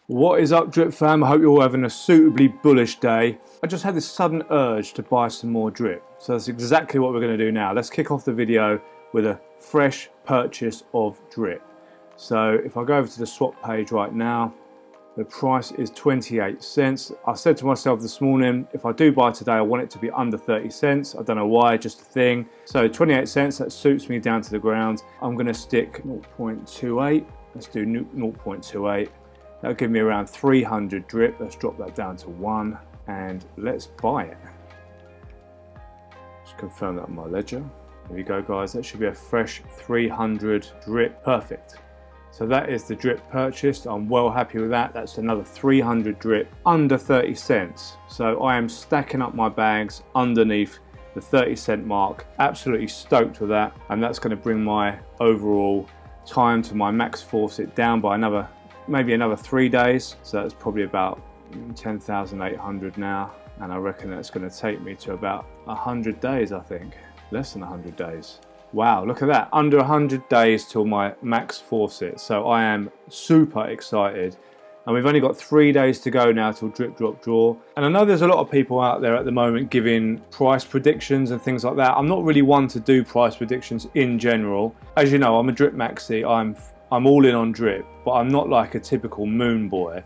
What is up, Drip fam? I hope you're all having a suitably bullish day. I just had this sudden urge to buy some more drip, so that's exactly what we're going to do now. Let's kick off the video with a fresh purchase of drip. So if I go over to the swap page right now, the price is 28 cents. I said to myself this morning, if I do buy today, I want it to be under 30 cents. I don't know why, just a thing. So 28 cents, that suits me down to the ground. I'm going to stick 0.28. Let's do 0.28. That'll give me around 300 drip. Let's drop that down to 1 and let's buy it. Just confirm that on my ledger. There we go, guys. That should be a fresh 300 drip. Perfect. So that is the drip purchased. I'm well happy with that. That's another 300 drip under 30 cents. So I am stacking up my bags underneath the 30-cent mark. Absolutely stoked with that. And that's going to bring my overall time to my max faucet down by maybe another 3 days. So that's probably about 10,800 now. And I reckon that's going to take me to about 100 days, I think. Less than 100 days. Wow, look at that. Under 100 days till my max faucet. So I am super excited. And we've only got 3 days to go now till drip, drop, draw. And I know there's a lot of people out there at the moment giving price predictions and things like that. I'm not really one to do price predictions in general. As you know, I'm a drip maxi. I'm all in on drip, but I'm not like a typical moon boy.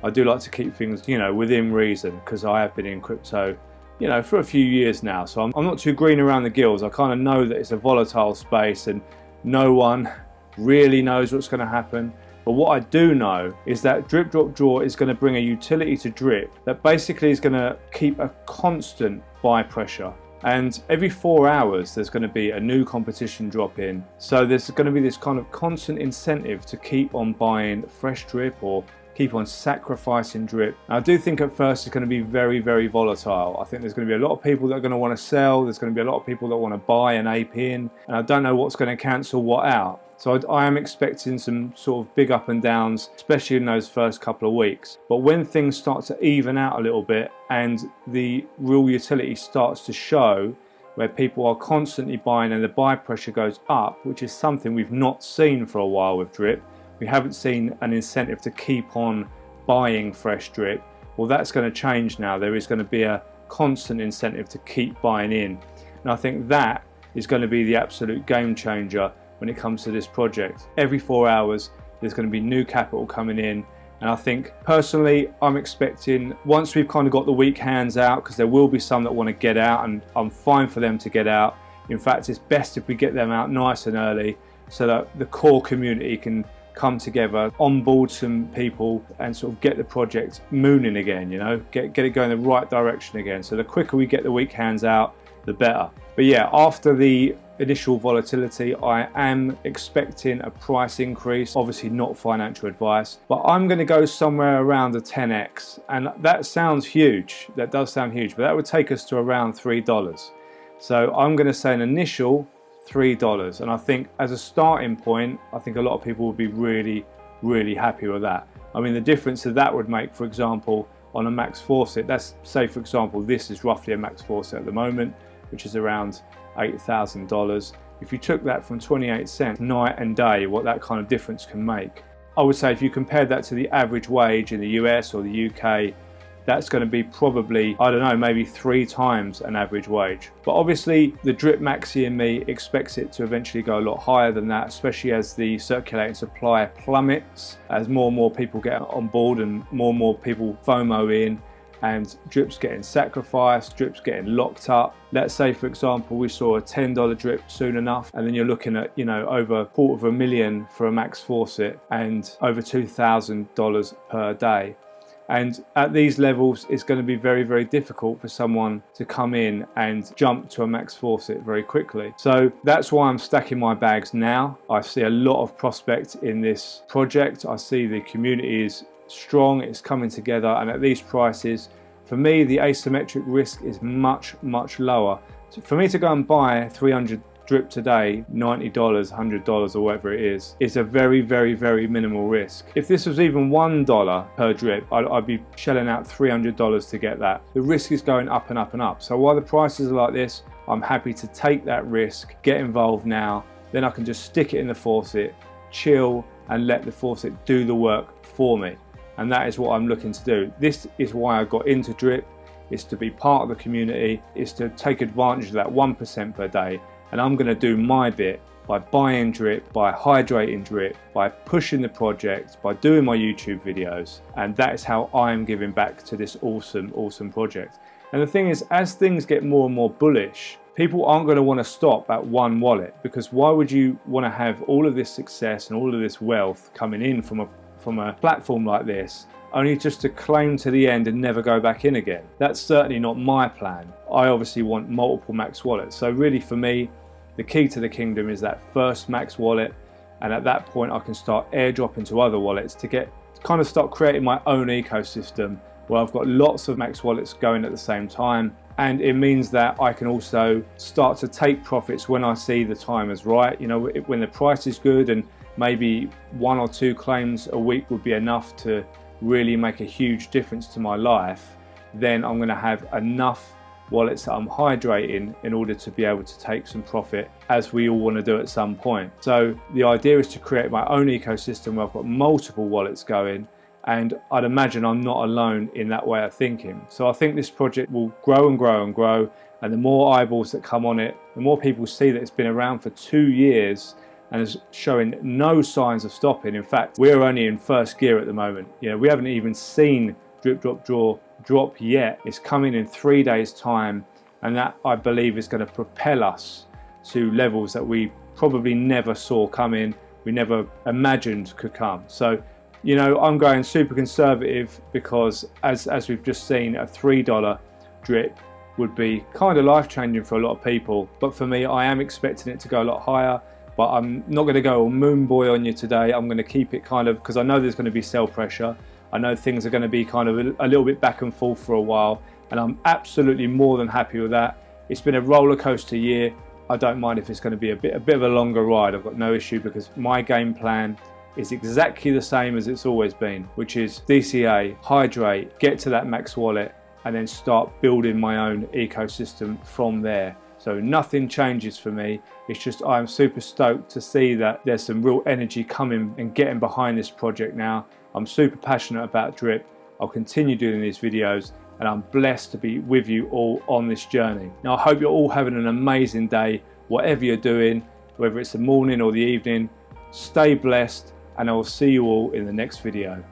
I do like to keep things, you know, within reason, because I have been in crypto, you know, for a few years now. So I'm not too green around the gills. I kind of know that it's a volatile space and no one really knows what's going to happen. But what I do know is that drip, drop, draw is going to bring a utility to drip that basically is going to keep a constant buy pressure. And every 4 hours there's going to be a new competition drop in. So there's going to be this kind of constant incentive to keep on buying fresh drip or keep on sacrificing drip. And I do think at first it's going to be very, very volatile. I think there's going to be a lot of people that are going to want to sell. There's going to be a lot of people that want to buy and ape in. And I don't know what's going to cancel what out. So I am expecting some sort of big up and downs, especially in those first couple of weeks. But when things start to even out a little bit and the real utility starts to show, where people are constantly buying and the buy pressure goes up, which is something we've not seen for a while with drip. We haven't seen an incentive to keep on buying fresh drip. Well, that's going to change now. There is going to be a constant incentive to keep buying in. And I think that is going to be the absolute game changer when it comes to this project. Every 4 hours there's going to be new capital coming in, and I think personally I'm expecting, once we've kind of got the weak hands out, because there will be some that want to get out, and I'm fine for them to get out. In fact, it's best if we get them out nice and early so that the core community can come together, onboard some people and sort of get the project mooning again, you know, get it going the right direction again. So the quicker we get the weak hands out, the better. But yeah, after the initial volatility, I am expecting a price increase. Obviously not financial advice, but I'm going to go somewhere around a 10x, and that sounds huge. That does sound huge, but that would take us to around $3. So I'm going to say an initial $3, and I think as a starting point, I think a lot of people would be really, really happy with that. I mean, the difference that would make, for example, on a max faucet, let's say for example this is roughly a max faucet at the moment, which is around $8,000. If you took that from 28 cents night and day, what that kind of difference can make. I would say if you compared that to the average wage in the US or the UK, that's going to be probably, I don't know, maybe 3 times an average wage. But obviously the drip maxi in me expects it to eventually go a lot higher than that, especially as the circulating supply plummets, as more and more people get on board and more people FOMO in, and drip's getting sacrificed, drip's getting locked up. Let's say for example we saw a $10 drip soon enough, and then you're looking at, you know, over $250,000 for a max faucet and over $2,000 per day. And at these levels it's going to be very, very difficult for someone to come in and jump to a max faucet very quickly. So that's why I'm stacking my bags now. I see a lot of prospect in this project. I see the community is strong, it's coming together, and at these prices, for me the asymmetric risk is much, much lower. So for me to go and buy 300 drip today, $90, $100 or whatever it is a very, very, very minimal risk. If this was even $1 per drip, I'd be shelling out $300 to get that. The risk is going up and up and up. So while the prices are like this, I'm happy to take that risk, get involved now, then I can just stick it in the faucet, chill, and let the faucet do the work for me. and that is what I'm looking to do. This is why I got into DRIP, is to be part of the community, is to take advantage of that 1% per day, and I'm going to do my bit by buying DRIP, by hydrating DRIP, by pushing the project, by doing my YouTube videos, and that is how I am giving back to this awesome project. And the thing is, as things get more and more bullish, people aren't going to want to stop at one wallet, because why would you want to have all of this success and all of this wealth coming in from a platform like this, only just to claim to the end and never go back in again? That's certainly not my plan. I obviously want multiple max wallets. So really for me, the key to the kingdom is that first max wallet, and at that point I can start airdropping to other wallets to kind of start creating my own ecosystem where I've got lots of max wallets going at the same time. And it means that I can also start to take profits when I see the time is right. You know, when the price is good, and maybe 1 or 2 claims a week would be enough to really make a huge difference to my life, then I'm going to have enough wallets that I'm hydrating in order to be able to take some profit, as we all want to do at some point. So the idea is to create my own ecosystem where I've got multiple wallets going, and I'd imagine I'm not alone in that way of thinking. So I think this project will grow and grow and grow, and the more eyeballs that come on it, the more people see that it's been around for 2 years and is showing no signs of stopping. In fact, we're only in first gear at the moment. You know, we haven't even seen drip drop draw drop yet. It's coming in 3 days time, and that I believe is going to propel us to levels that we probably never saw coming, we never imagined could come. So, you know, I'm going super conservative, because as we've just seen, a $3 drip would be kind of life-changing for a lot of people. But for me, I am expecting it to go a lot higher, but I'm not going to go all moon boy on you today. I'm going to keep it kind of, because I know there's going to be sell pressure. I know things are going to be kind of a little bit back and forth for a while, and I'm absolutely more than happy with that. It's been a roller coaster year. I don't mind if it's going to be a bit of a longer ride. I've got no issue, because my game plan is exactly the same as it's always been, which is DCA, hydrate, get to that max wallet, and then start building my own ecosystem from there. So nothing changes for me. It's just I'm super stoked to see that there's some real energy coming and getting behind this project now. I'm super passionate about DRIP. I'll continue doing these videos, and I'm blessed to be with you all on this journey. Now I hope you're all having an amazing day, whatever you're doing, whether it's the morning or the evening. Stay blessed, and I will see you all in the next video.